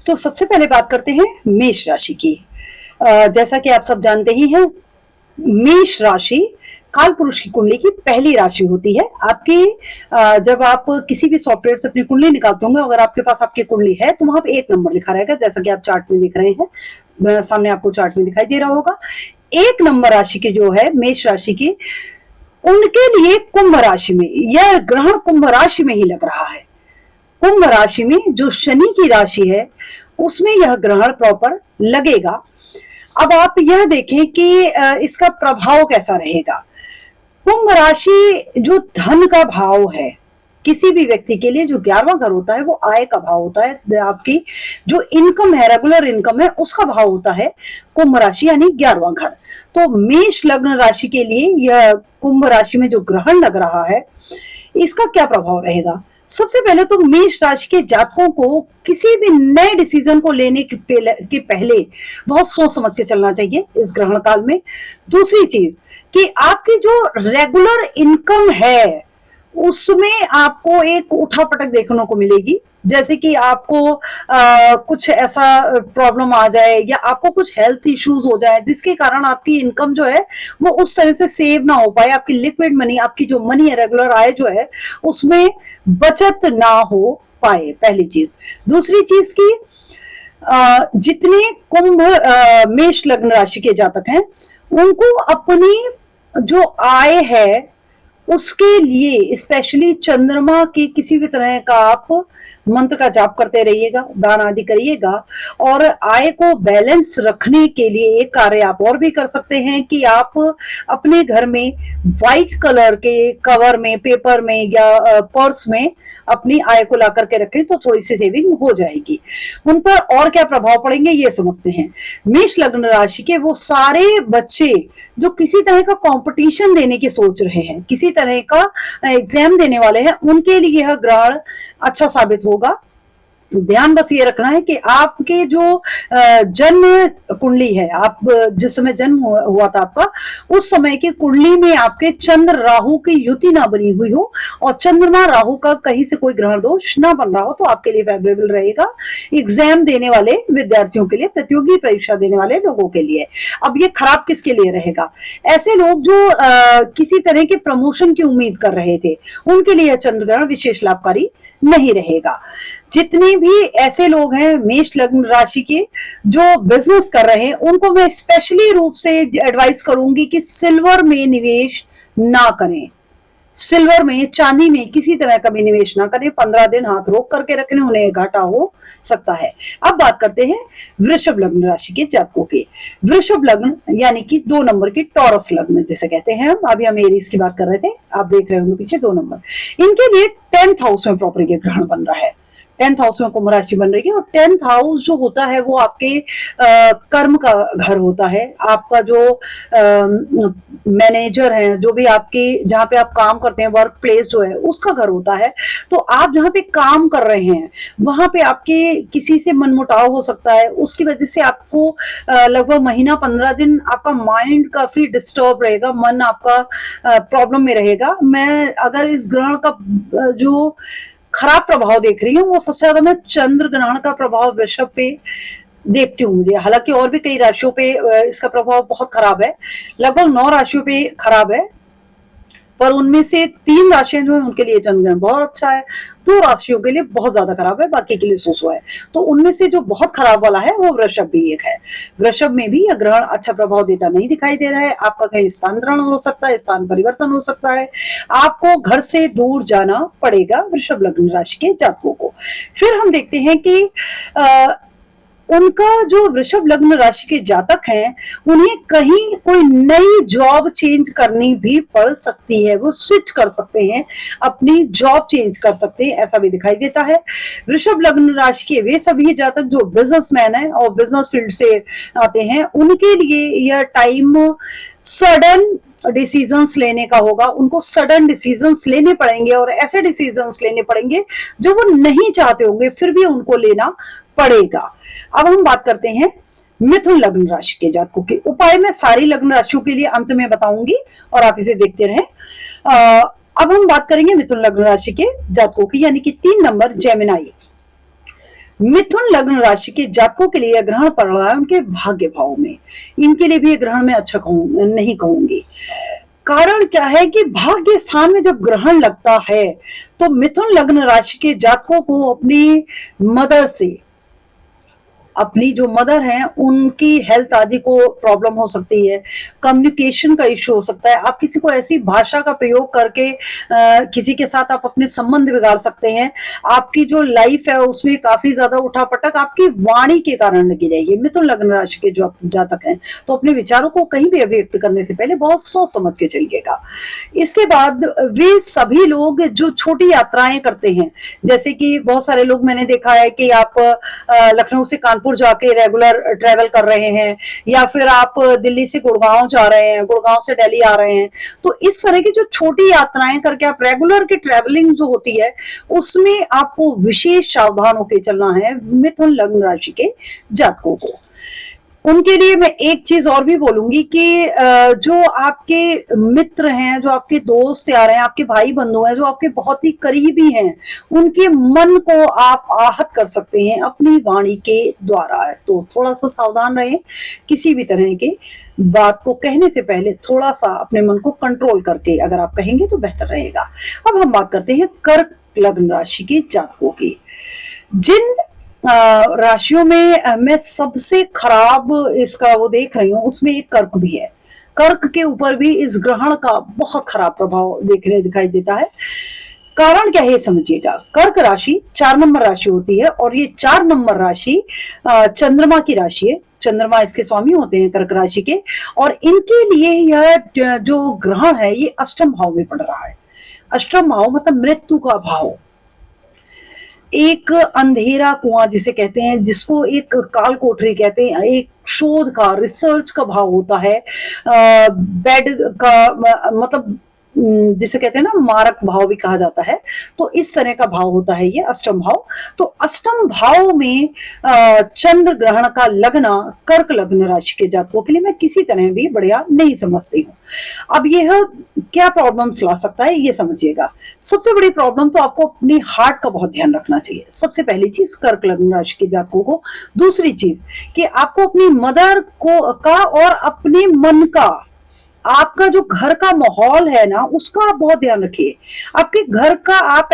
तो सबसे पहले बात करते हैं मेष राशि की। जैसा कि आप सब जानते ही हैं, मेष राशि काल पुरुष की कुंडली की पहली राशि होती है। आपकी जब आप किसी भी सॉफ्टवेयर से अपनी कुंडली निकालते होंगे, अगर आपके पास आपकी कुंडली है तो वहां पे 1 नंबर लिखा रहेगा, जैसा कि आप चार्ट में देख रहे हैं, सामने आपको चार्ट में दिखाई दे रहा होगा। 1 नंबर राशि की जो है मेष राशि की, उनके लिए कुंभ राशि में यह ग्रहण कुंभ राशि में ही लग रहा है। कुंभ राशि में जो शनि की राशि है उसमें यह ग्रहण प्रॉपर लगेगा। अब आप यह देखें कि इसका प्रभाव कैसा रहेगा। कुंभ राशि जो धन का भाव है, किसी भी व्यक्ति के लिए जो 11वां घर होता है वो आय का भाव होता है। आपकी जो इनकम है, रेगुलर इनकम है, उसका भाव होता है कुंभ राशि यानी 11वां घर। तो मेष लग्न राशि के लिए यह कुंभ राशि में जो ग्रहण लग रहा है, इसका क्या प्रभाव रहेगा। सबसे पहले तो मेष राशि के जातकों को किसी भी नए डिसीजन को लेने के पहले बहुत सोच समझ के चलना चाहिए इस ग्रहण काल में। दूसरी चीज कि आपकी जो रेगुलर इनकम है उसमें आपको एक उठापटक देखने को मिलेगी, जैसे कि आपको कुछ ऐसा प्रॉब्लम आ जाए या आपको कुछ हेल्थ इश्यूज हो जाए जिसके कारण आपकी इनकम जो है वो उस तरह से सेव ना हो पाए, आपकी लिक्विड मनी, आपकी जो मनी है, रेगुलर आय जो है उसमें बचत ना हो पाए, पहली चीज। दूसरी चीज की जितने कुंभ मेष लग्न राशि के जातक हैं उनको अपनी जो आय है उसके लिए स्पेशली चंद्रमा के किसी भी तरह का आप मंत्र का जाप करते रहिएगा, दान आदि करिएगा। और आय को बैलेंस रखने के लिए एक कार्य आप और भी कर सकते हैं कि आप अपने घर में व्हाइट कलर के कवर में, पेपर में या पर्स में अपनी आय को ला करके रखें तो थोड़ी सी सेविंग हो जाएगी। उन पर और क्या प्रभाव पड़ेंगे ये समझते हैं। मेष लग्न राशि के वो सारे बच्चे जो किसी तरह का कंपटीशन देने की सोच रहे हैं, किसी तरह का एग्जाम देने वाले हैं, उनके लिए यह ग्रहण अच्छा साबित होगा। ध्यान बस ये रखना है कि आपके जो जन्म कुंडली है, आप जिस समय जन्म हुआ था आपका, उस समय की कुंडली में आपके चंद्र राहु की युति ना बनी हुई हो और चंद्रमा राहु का कहीं से कोई ग्रहण दोष ना बन रहा हो तो आपके लिए फेवरेबल रहेगा एग्जाम देने वाले विद्यार्थियों के लिए, प्रतियोगी परीक्षा देने वाले लोगों के लिए। अब ये खराब किसके लिए रहेगा, ऐसे लोग जो किसी तरह के प्रमोशन की उम्मीद कर रहे थे उनके लिए चंद्र ग्रहण विशेष लाभकारी नहीं रहेगा। जितने भी ऐसे लोग हैं मेष लग्न राशि के जो बिजनेस कर रहे हैं उनको मैं स्पेशली रूप से एडवाइस करूंगी कि सिल्वर में निवेश ना करें, सिल्वर में, चांदी में किसी तरह का भी निवेश ना करें। 15 दिन हाथ रोक करके रखने, उन्हें घाटा हो सकता है। अब बात करते हैं वृषभ लग्न राशि के जातकों की। वृषभ लग्न यानी कि 2 नंबर की टॉरस लग्न जिसे कहते हैं, अभी हम एरीज की बात कर रहे थे, आप देख रहे होंगे पीछे 2 नंबर। इनके लिए 10th हाउस में प्रॉपर ये ग्रहण बन रहा है। 10th हाउस में कुंभ राशि बन रही है और 10th हाउस जो होता है वो आपके कर्म का घर होता है। आपका जो मैनेजर है, जो भी आपके जहाँ पे आप काम करते हैं, वर्क प्लेस जो है उसका घर होता है। तो आप जहाँ पे काम कर रहे हैं वहां पे आपके किसी से मनमुटाव हो सकता है, उसकी वजह से आपको लगभग महीना 15 दिन आपका माइंड काफी डिस्टर्ब रहेगा, मन आपका प्रॉब्लम में रहेगा। मैं अगर इस ग्रहण का जो खराब प्रभाव देख रही हूँ वो सबसे ज्यादा मैं चंद्र ग्रहण का प्रभाव वृषभ पे देखती हूँ। मुझे हालांकि और भी कई राशियों पे इसका प्रभाव बहुत खराब है, लगभग 9 राशियों पे खराब है, पर उनमें से 3 राशियां जो है उनके लिए चंद्र ग्रहण बहुत अच्छा है, 2 राशियों के लिए बहुत ज्यादा खराब है, बाकी के लिए सुसु है। तो उनमें से जो बहुत खराब वाला है वो वृषभ भी एक है। वृषभ में भी यह ग्रहण अच्छा प्रभाव देता नहीं दिखाई दे रहा है। आपका कहीं स्थान ग्रहण हो सकता है, स्थान परिवर्तन हो सकता है, आपको घर से दूर जाना पड़ेगा वृषभ लग्न राशि के जातकों को। फिर हम देखते हैं कि उनका जो वृषभ लग्न राशि के जातक हैं उन्हें कहीं कोई नई जॉब चेंज करनी भी पड़ सकती है, वो स्विच कर सकते हैं, अपनी जॉब चेंज कर सकते हैं, ऐसा भी दिखाई देता है। वृषभ लग्न राशि के वे सभी जातक जो बिजनेसमैन हैं और बिजनेस फील्ड से आते हैं उनके लिए यह टाइम सडन डिसीजंस लेने का होगा। उनको सडन डिसीजंस लेने पड़ेंगे और ऐसे डिसीजंस लेने पड़ेंगे जो वो नहीं चाहते होंगे, फिर भी उनको लेना पड़ेगा। अब हम बात करते हैं मिथुन लग्न राशि के जातकों के उपाय। मैं सारी लग्न राशियों के लिए अंत में बताऊंगी और आप इसे देखते रहें। अब हम बात करेंगे मिथुन लग्न राशि के जातकों की, यानी कि 3 नंबर जेमिनाई। मिथुन लग्न राशि के जातकों के लिए ग्रहण पड़ रहा है उनके भाग्य भाव में। इनके लिए भी ग्रहण में अच्छा नहीं कहूंगी। कारण क्या है कि भाग्य स्थान में जब ग्रहण लगता है तो मिथुन लग्न राशि के जातकों को अपनी मदर से, अपनी जो मदर हैं उनकी हेल्थ आदि को प्रॉब्लम हो सकती है, कम्युनिकेशन का इश्यू हो सकता है। आप किसी को ऐसी भाषा का प्रयोग करके किसी के साथ आप अपने संबंध बिगाड़ सकते हैं। आपकी जो लाइफ है उसमें काफी ज्यादा उठापटक आपकी वाणी के कारण लगी रहेगी। मिथुन लग्न राशि के जो जातक हैं तो अपने विचारों को कहीं भी अभिव्यक्त करने से पहले बहुत सोच समझ के चलिएगा। इसके बाद वे सभी लोग जो छोटी यात्राएं करते हैं, जैसे कि बहुत सारे लोग मैंने देखा है कि आप लखनऊ से कानपुर जाके रेगुलर ट्रेवल कर रहे हैं, या फिर आप दिल्ली से गुड़गांव जा रहे हैं, गुड़गांव से दिल्ली आ रहे हैं। तो इस तरह की जो छोटी यात्राएं करके आप रेगुलर की ट्रेवलिंग जो होती है उसमें आपको विशेष सावधान होकर चलना है मिथुन लग्न राशि के जातकों को। उनके लिए मैं एक चीज और भी बोलूंगी कि जो आपके मित्र हैं, जो आपके दोस्त यार हैं, आपके भाई बंधु हैं, जो आपके बहुत ही करीबी हैं, उनके मन को आप आहत कर सकते हैं अपनी वाणी के द्वारा। तो थोड़ा सा सावधान रहें, किसी भी तरह के बात को कहने से पहले थोड़ा सा अपने मन को कंट्रोल करके अगर आप कहेंगे तो बेहतर रहेगा। अब हम बात करते हैं कर्क लग्न राशि के जातकों की। जिन राशियों में मैं सबसे खराब इसका वो देख रही हूँ उसमें एक कर्क भी है। कर्क के ऊपर भी इस ग्रहण का बहुत खराब प्रभाव दिखाई देता है। कारण क्या है समझिएगा। कर्क राशि 4 नंबर राशि होती है और ये 4 नंबर राशि चंद्रमा की राशि है। चंद्रमा इसके स्वामी होते हैं कर्क राशि के, और इनके लिए यह जो ग्रहण है ये अष्टम भाव में पड़ रहा है। अष्टम भाव मतलब मृत्यु का भाव, एक अंधेरा कुआं जिसे कहते हैं, जिसको एक काल कोठरी कहते हैं, एक शोध का, रिसर्च का भाव होता है। बेड का मतलब जिसे कहते हैं ना मारक भाव भी कहा जाता है। तो इस तरह का भाव होता है ये अष्टम भाव। तो अष्टम भाव में चंद्र ग्रहण का लगना कर्क लग्न राशि के जातकों के लिए मैं किसी तरह भी बढ़िया नहीं समझती हूँ। अब यह क्या प्रॉब्लम्स ला सकता है ये समझिएगा। सबसे बड़ी प्रॉब्लम तो आपको अपनी हार्ट का बहुत ध्यान रखना चाहिए, सबसे पहली चीज कर्क लग्न राशि के जातकों को। दूसरी चीज कि आपको अपनी मदर का और अपने मन का, आपका जो घर का माहौल है ना उसका आप बहुत ध्यान रखिए। आपके घर का आप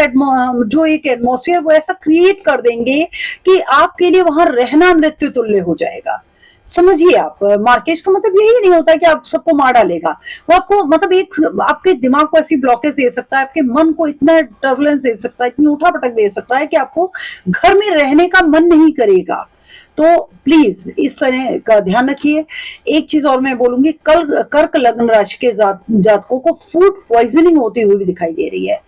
जो एक एटमॉस्फेयर वो ऐसा क्रिएट कर देंगे कि आपके लिए वहां रहना मृत्यु तुल्य हो जाएगा। समझिए आप, मार्केज का मतलब यही नहीं होता कि आप सबको मार डालेगा। वो आपको मतलब एक आपके दिमाग को ऐसी ब्लॉकेज दे सकता है, आपके मन को इतना टर्बुलेंस दे सकता है, इतनी उठापटक दे सकता है कि आपको घर में रहने का मन नहीं करेगा। तो प्लीज इस तरह का ध्यान रखिए। एक चीज और मैं बोलूंगी, कर्क लग्न राशि के जातकों को फूड पॉइजनिंग होती हुई भी दिखाई दे रही है।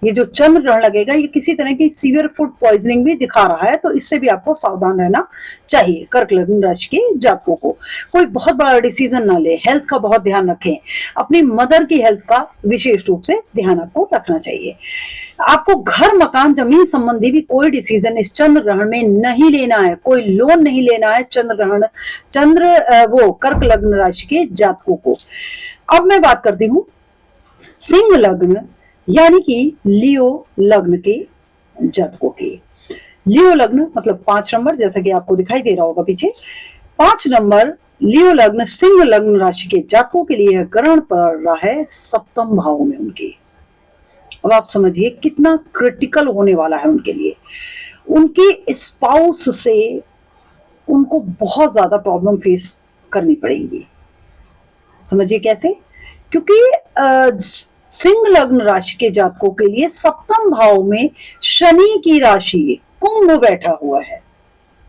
ये जो चंद्र ग्रहण लगेगा ये किसी तरह की सीवियर फूड पॉइजनिंग भी दिखा रहा है, तो इससे भी आपको सावधान रहना चाहिए। कर्क लग्न राशि के जातकों को कोई बहुत बड़ा डिसीजन ना ले, हेल्थ का बहुत ध्यान रखें, अपनी मदर की हेल्थ का विशेष रूप से ध्यान आपको रखना चाहिए। आपको घर मकान जमीन संबंधी भी कोई डिसीजन इस चंद्र ग्रहण में नहीं लेना है, कोई लोन नहीं लेना है वो कर्क लग्न राशि के जातकों को। अब मैं बात करती हूँ सिंह लग्न यानी कि लियो लग्न के जातकों की। लियो लग्न मतलब 5 नंबर, जैसा कि आपको दिखाई दे रहा होगा पीछे, 5 नंबर लियो लग्न सिंह लग्न राशि के जातकों के लिए ग्रहण पड़ रहा है सप्तम भाव में उनकी। अब आप समझिए कितना क्रिटिकल होने वाला है उनके लिए। उनके स्पाउस से उनको बहुत ज्यादा प्रॉब्लम फेस करनी पड़ेगी। समझिए कैसे, क्योंकि सिंह लग्न राशि के जातकों के लिए सप्तम भाव में शनि की राशि कुंभ बैठा हुआ है।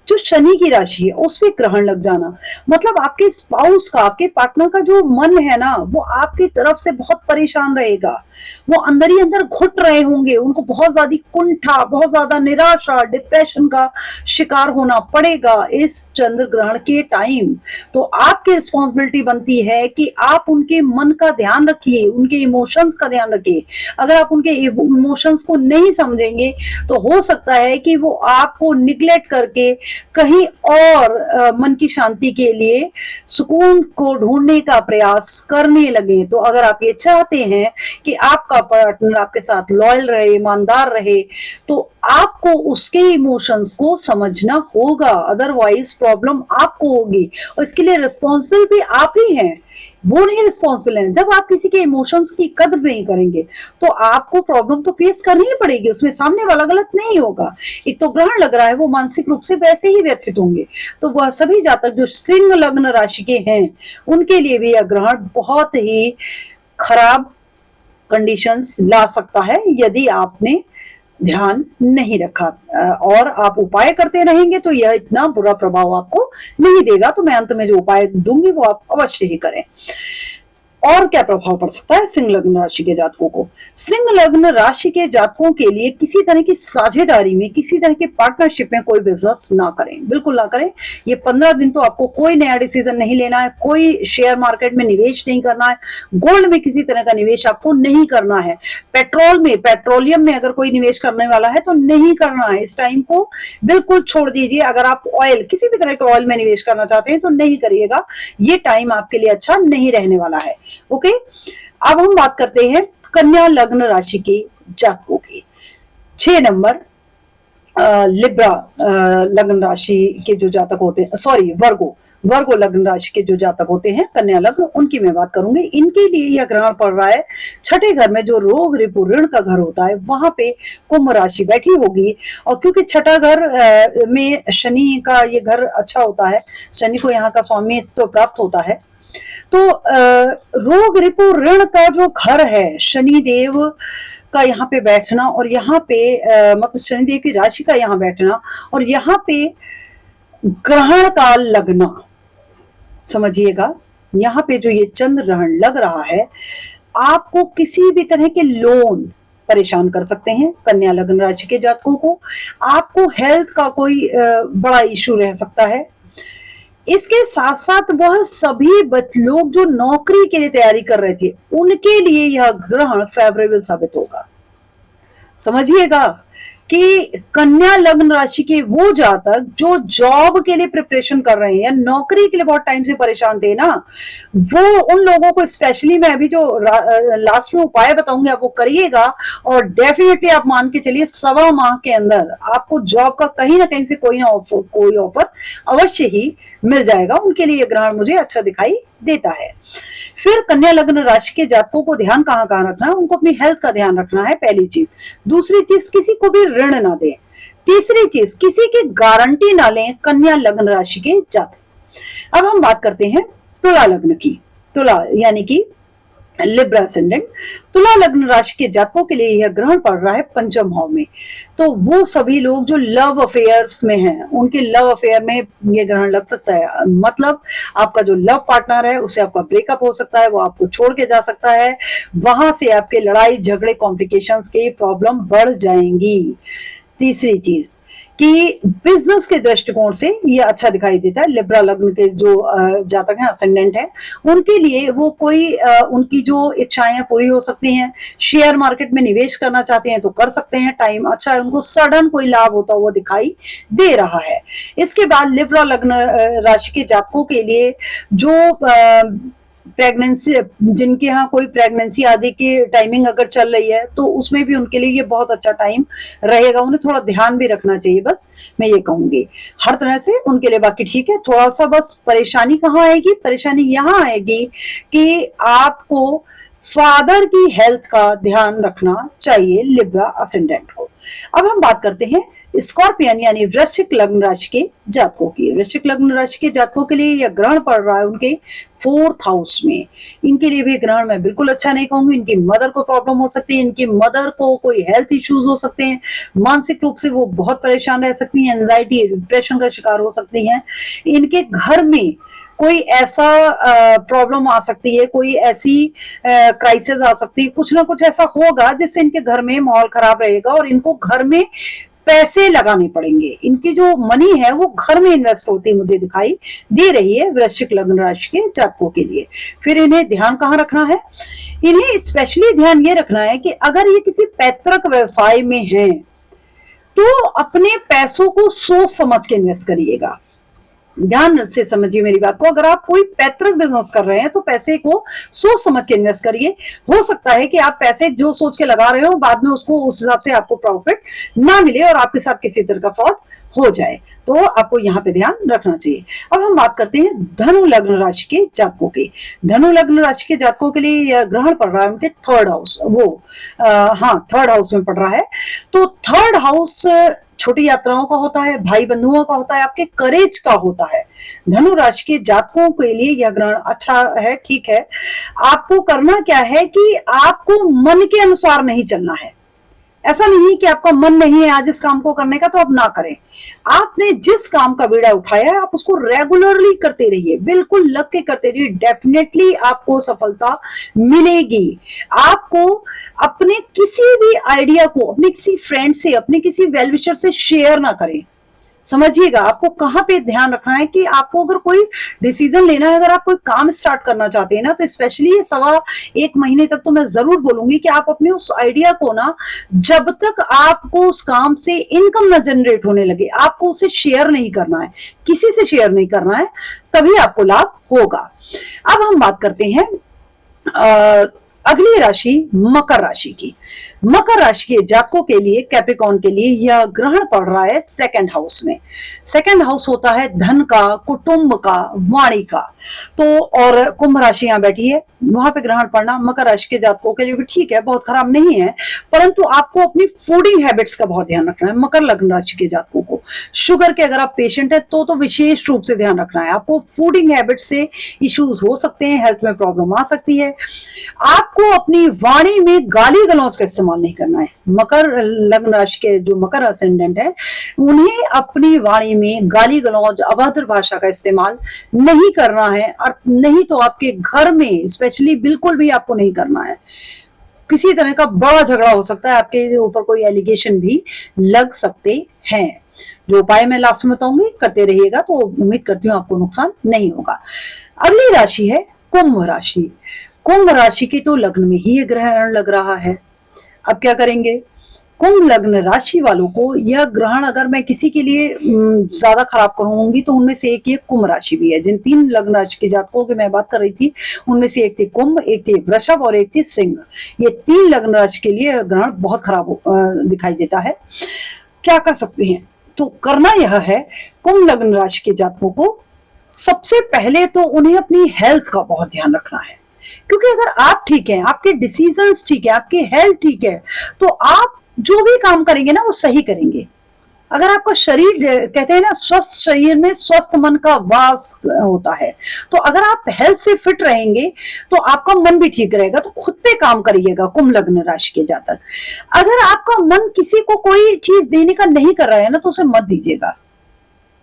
जो शनि की राशि है उस पे ग्रहण लग जाना मतलब आपके स्पाउस का, आपके पार्टनर का जो मन है ना वो आपकी तरफ से बहुत परेशान रहेगा। वो अंदर ही अंदर घुट रहे होंगे, उनको बहुत ज्यादा कुंठा, बहुत ज्यादा निराशा, डिप्रेशन का शिकार होना पड़ेगा इस चंद्र ग्रहण के टाइम। तो आपकी रिस्पॉन्सिबिलिटी बनती है कि आप उनके मन का ध्यान रखिए, उनके इमोशंस का ध्यान रखिए। अगर आप उनके इमोशंस को नहीं समझेंगे तो हो सकता है कि वो आपको निग्लेक्ट करके कहीं और मन की शांति के लिए सुकून को ढूंढने का प्रयास करने लगे। तो अगर आप ये चाहते हैं कि आपका पार्टनर आपके साथ लॉयल रहे, ईमानदार रहे, तो आपको उसके इमोशंस को समझना होगा, अदरवाइज प्रॉब्लम आपको होगी और इसके लिए रिस्पॉन्सिबल भी आप ही हैं, वो नहीं रिस्पॉन्सिबल है। जब आप किसी के इमोशंस की कदर नहीं करेंगे तो आपको प्रॉब्लम तो फेस करनी ही पड़ेगी, उसमें सामने वाला गलत नहीं होगा। एक तो ग्रहण लग रहा है, वो मानसिक रूप से वैसे ही व्यथित होंगे। तो वह सभी जातक जो सिंह लग्न राशि के हैं उनके लिए भी यह ग्रहण बहुत ही खराब कंडीशंस ला सकता है यदि आपने ध्यान नहीं रखा और आप उपाय करते रहेंगे तो यह इतना बुरा प्रभाव आपको नहीं देगा। तो मैं अंत में जो उपाय दूंगी वो आप अवश्य ही करें। और क्या प्रभाव पड़ सकता है सिंह लग्न राशि के जातकों को? सिंह लग्न राशि के जातकों के लिए किसी तरह की साझेदारी में, किसी तरह की पार्टनरशिप में कोई बिजनेस ना करें, बिल्कुल ना करें। ये 15 दिन तो आपको कोई नया डिसीजन नहीं लेना है, कोई शेयर मार्केट में निवेश नहीं करना है, गोल्ड में किसी तरह का निवेश आपको नहीं करना है, पेट्रोल में, पेट्रोलियम में अगर कोई निवेश करने वाला है तो नहीं करना है। इस टाइम को बिल्कुल छोड़ दीजिए। अगर आप ऑयल, किसी भी तरह के ऑयल में निवेश करना चाहते हैं तो नहीं करिएगा, ये टाइम आपके लिए अच्छा नहीं रहने वाला है। ओके, अब हम बात करते हैं कन्या लग्न राशि के जातकों की। 6 नंबर लिब्रा लग्न राशि के जो जातक होते हैं, सॉरी वर्गो लग्न राशि के जो जातक होते हैं कन्या लग्न, उनकी मैं बात करूंगी। इनके लिए यह ग्रहण पड़ रहा है छठे घर में, जो रोग रिपु ऋण का घर होता है, वहां पे कुंभ राशि बैठी होगी। और क्योंकि छठा घर में शनि का ये घर अच्छा होता है, शनि को यहाँ का स्वामित्व तो प्राप्त होता है, तो रोग रिपु ऋण का जो घर है, शनिदेव का यहाँ पे बैठना और यहाँ पे मतलब शनिदेव की राशि का यहाँ बैठना और यहाँ पे ग्रहण का लगना, समझिएगा, यहाँ पे जो ये चंद्र ग्रहण लग रहा है, आपको किसी भी तरह के लोन परेशान कर सकते हैं कन्या लग्न राशि के जातकों को। आपको हेल्थ का कोई बड़ा इशू रह सकता है। इसके साथ साथ वह सभी लोग जो नौकरी के लिए तैयारी कर रहे थे उनके लिए यह ग्रहण फेवरेबल साबित होगा। समझिएगा कि कन्या लग्न राशि के वो जातक जो जॉब के लिए प्रिपरेशन कर रहे हैं या नौकरी के लिए बहुत टाइम से परेशान थे ना, वो उन लोगों को स्पेशली मैं अभी जो लास्ट में उपाय बताऊंगी आप वो करिएगा और डेफिनेटली आप मान के चलिए 1.25 माह के अंदर आपको जॉब का कहीं ना कहीं से कोई ऑफर अवश्य ही मिल जाएगा। उनके लिए ग्रहण मुझे अच्छा दिखाई देता है। फिर कन्या लग्न राशि के जातकों को ध्यान कहाँ कहाँ रखना है? उनको अपनी हेल्थ का ध्यान रखना है, पहली चीज। दूसरी चीज, किसी को भी ऋण ना दें। तीसरी चीज, किसी की गारंटी ना लें कन्या लग्न राशि के जातक। अब हम बात करते हैं तुला लग्न की। तुला यानी कि लिब्रा असेंडेंट। तुला लग्न राशि के जातकों के लिए यह ग्रहण पड़ रहा है पंचम भाव में। तो वो सभी लोग जो लव अफेयर्स में हैं, उनके लव अफेयर में ये ग्रहण लग सकता है। मतलब आपका जो लव पार्टनर है उससे आपका ब्रेकअप हो सकता है, वो आपको छोड़ के जा सकता है, वहां से आपके लड़ाई झगड़े कॉम्प्लिकेशंस के प्रॉब्लम बढ़ जाएंगी। तीसरी चीज कि बिजनेस के दृष्टिकोण से ये अच्छा दिखाई देता है। लिब्रा लग्न के जो जातक हैं, असेंडेंट हैं, उनके लिए वो कोई उनकी जो इच्छाएं पूरी हो सकती हैं। शेयर मार्केट में निवेश करना चाहते हैं तो कर सकते हैं, टाइम अच्छा है। उनको सडन कोई लाभ होता हुआ दिखाई दे रहा है। इसके बाद लिब्रा लग्न राशि के जातकों के लिए जो प्रेगनेंसी, जिनके यहाँ कोई प्रेगनेंसी आदि की टाइमिंग अगर चल रही है तो उसमें भी उनके लिए ये बहुत अच्छा टाइम रहेगा। उन्हें थोड़ा ध्यान भी रखना चाहिए, बस मैं ये कहूंगी। हर तरह से उनके लिए बाकी ठीक है। थोड़ा सा बस परेशानी कहाँ आएगी? परेशानी यहाँ आएगी कि आपको फादर की हेल्थ का ध्यान रखना चाहिए लिब्रा असेंडेंट को। अब हम बात करते हैं स्कॉर्पियन यानी वृश्चिक लग्न राशि के जातकों की। वृश्चिक लग्न राशि के जातकों के लिए यह ग्रहण पड़ रहा है उनके 4th हाउस में। इनके लिए भी ग्रहण मैं बिल्कुल अच्छा नहीं कहूंगी। इनकी मदर को प्रॉब्लम हो सकती है, इनकी मदर को कोई हेल्थ इश्यूज हो सकते हैं, मानसिक रूप से वो बहुत परेशान रह सकती हैं, एंजाइटी डिप्रेशन का शिकार हो सकती हैं। इनके घर में कोई ऐसा प्रॉब्लम आ सकती है, कोई ऐसी क्राइसिस आ सकती है, कुछ ना कुछ ऐसा होगा जिससे इनके घर में माहौल खराब रहेगा और इनको घर में पैसे लगाने पड़ेंगे। इनकी जो मनी है वो घर में इन्वेस्ट होती मुझे दिखाई दे रही है वृश्चिक लग्न राशि के जातकों के लिए। फिर इन्हें ध्यान कहाँ रखना है? इन्हें स्पेशली ध्यान ये रखना है कि अगर ये किसी पैतृक व्यवसाय में हैं तो अपने पैसों को सोच समझ के इन्वेस्ट करिएगा। ध्यान से समझिए मेरी बात को। अगर आप कोई पैतृक बिजनेस कर रहे हैं तो पैसे को सोच समझ के इन्वेस्ट करिए। हो सकता है कि आप पैसे जो सोच के लगा रहे हो बाद में उसको उस हिसाब से आपको प्रॉफिट ना मिले और आपके साथ किसी तरह का फ्रॉड हो जाए, तो आपको यहाँ पे ध्यान रखना चाहिए। अब हम बात करते हैं धनु लग्न राशि के जातकों की। धनु लग्न राशि के जातकों के लिए यह ग्रहण पड़ रहा है उनके थर्ड हाउस, थर्ड हाउस में पड़ रहा है। तो थर्ड हाउस छोटी यात्राओं का होता है, भाई बंधुओं का होता है, आपके करेज का होता है। धनु राशि के जातकों के लिए यह ग्रहण अच्छा है, ठीक है। आपको करना क्या है कि आपको मन के अनुसार नहीं चलना है। ऐसा नहीं कि आपका मन नहीं है आज इस काम को करने का तो आप ना करें। आपने जिस काम का बीड़ा उठाया है आप उसको रेगुलरली करते रहिए, बिल्कुल लग के करते रहिए। डेफिनेटली आपको सफलता मिलेगी। आपको अपने किसी भी आइडिया को अपने किसी फ्रेंड से, अपने किसी वेल विशर से शेयर ना करें। समझिएगा आपको कहाँ पे ध्यान रखना है कि आपको अगर कोई डिसीजन लेना है, अगर आप कोई काम स्टार्ट करना चाहते हैं ना, तो स्पेशली 1.25 महीने तक तो मैं जरूर बोलूंगी कि आप अपने उस आइडिया को ना, जब तक आपको उस काम से इनकम ना जनरेट होने लगे, आपको उसे शेयर नहीं करना है, किसी से शेयर नहीं करना है, तभी आपको लाभ होगा। अब हम बात करते हैं अगली राशि मकर राशि की। मकर राशि के जातकों के लिए, कैप्रिकॉर्न के लिए यह ग्रहण पड़ रहा है सेकंड हाउस में। सेकंड हाउस होता है धन का, कुटुंब का, वाणी का। तो और कुंभ राशि यहाँ बैठी है, वहां पे ग्रहण पड़ना मकर राशि के जातकों के लिए भी ठीक है, बहुत खराब नहीं है। परंतु आपको अपनी फूडिंग हैबिट्स का बहुत ध्यान रखना है। मकर लग्न राशि के जातकों को शुगर के अगर आप पेशेंट है तो विशेष रूप से ध्यान रखना है। आपको फूडिंग हैबिट से इश्यूज हो सकते हैं, हेल्थ में प्रॉब्लम आ सकती है। आपको अपनी वाणी में गाली गलौज का इस्तेमाल नहीं करना है। मकर लग्न राशि के जो मकर असेंडेंट है उन्हें अपनी वाणी में गाली गलौज, अभद्र भाषा का इस्तेमाल नहीं करना है, और नहीं तो आपके घर में स्पेशली बिल्कुल भी आपको नहीं करना है। किसी तरह का बड़ा झगड़ा हो सकता है, आपके ऊपर कोई एलिगेशन भी लग सकते हैं। जो उपाय मैं लास्ट में बताऊंगी करते रहिएगा, तो उम्मीद करती हूँ आपको नुकसान नहीं होगा। अगली राशि है कुंभ राशि। कुंभ राशि की तो लग्न में ही ग्रहण लग रहा है। अब क्या करेंगे? कुंभ लग्न राशि वालों को यह ग्रहण अगर मैं किसी के लिए ज्यादा खराब कहूंगी तो उनमें से एक ये कुंभ राशि भी है। जिन 3 लग्न राशि के जातकों की मैं बात कर रही थी उनमें से एक थी कुंभ, एक थी वृषभ और एक थी सिंह। ये 3 लग्न राशि के लिए ग्रहण बहुत खराब दिखाई देता है। क्या कर सकते हैं? तो करना यह है, कुंभ लग्न राशि के जातकों को सबसे पहले तो उन्हें अपनी हेल्थ का बहुत ध्यान रखना है। क्योंकि अगर आप ठीक हैं, आपके डिसीजंस ठीक है, आपकी हेल्थ ठीक है, तो आप जो भी काम करेंगे ना वो सही करेंगे। अगर आपका शरीर, कहते हैं ना स्वस्थ शरीर में स्वस्थ मन का वास होता है, तो अगर आप हेल्थ से फिट रहेंगे तो आपका मन भी ठीक रहेगा। तो खुद पे काम करिएगा कुंभ लग्न राशि के जातक। अगर आपका मन किसी को कोई चीज देने का नहीं कर रहा है ना तो उसे मत दीजिएगा,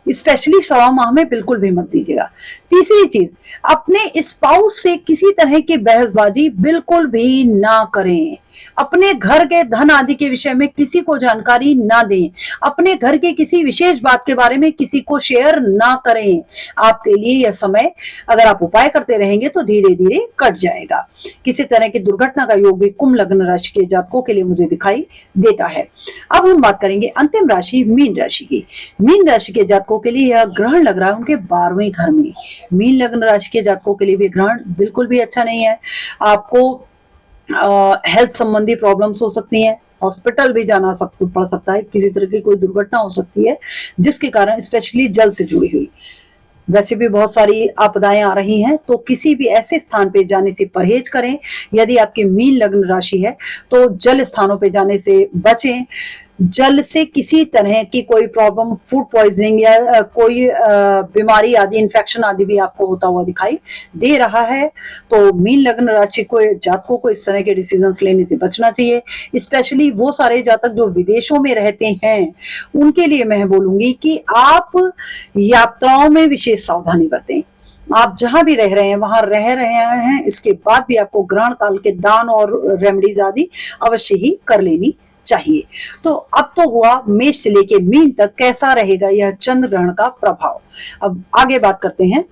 स्पेशली 1.25 माह में बिल्कुल भी मत दीजिएगा। तीसरी चीज, अपने स्पाउस से किसी तरह की बहसबाजी बिल्कुल भी ना करें। अपने घर के धन आदि के विषय में किसी को जानकारी ना दें। अपने घर के किसी विशेष बात के बारे में किसी को शेयर ना करें। आपके लिए यह समय अगर आप उपाय करते रहेंगे तो धीरे धीरे कट जाएगा। किसी तरह की दुर्घटना का योग भी कुंभ लग्न राशि के जातकों के लिए मुझे दिखाई देता है। अब हम बात करेंगे अंतिम राशि मीन राशि की। मीन राशि के जातकों के लिए यह ग्रहण लग रहा है उनके 12वें घर में। मीन लग्न राशि के जातकों के लिए भी ग्रहण बिल्कुल भी अच्छा नहीं है। आपको हेल्थ संबंधी प्रॉब्लम्स हो सकती हैं, हॉस्पिटल भी जाना पड़ सकता है, किसी तरह की कोई दुर्घटना हो सकती है जिसके कारण, स्पेशली जल से जुड़ी हुई, वैसे भी बहुत सारी आपदाएं आ रही हैं, तो किसी भी ऐसे स्थान पे जाने से परहेज करें। यदि आपकी मीन लग्न राशि है तो जल स्थानों पे जाने से बचें। जल से किसी तरह की कोई प्रॉब्लम, फूड पॉइजनिंग या कोई बीमारी आदि, इन्फेक्शन आदि भी आपको होता हुआ दिखाई दे रहा है, तो मीन लग्न राशि को, जातकों को इस तरह के डिसीजंस लेने से बचना चाहिए। स्पेशली वो सारे जातक जो विदेशों में रहते हैं उनके लिए मैं बोलूंगी कि आप यात्राओं में विशेष सावधानी बरतें। आप जहां भी रह रहे हैं वहां रह रहे हैं, इसके बाद भी आपको ग्रहण काल के दान और रेमेडीज आदि अवश्य ही कर लेनी चाहिए। तो अब तो हुआ मेष से लेके मीन तक कैसा रहेगा यह चंद्र ग्रहण का प्रभाव। अब आगे बात करते हैं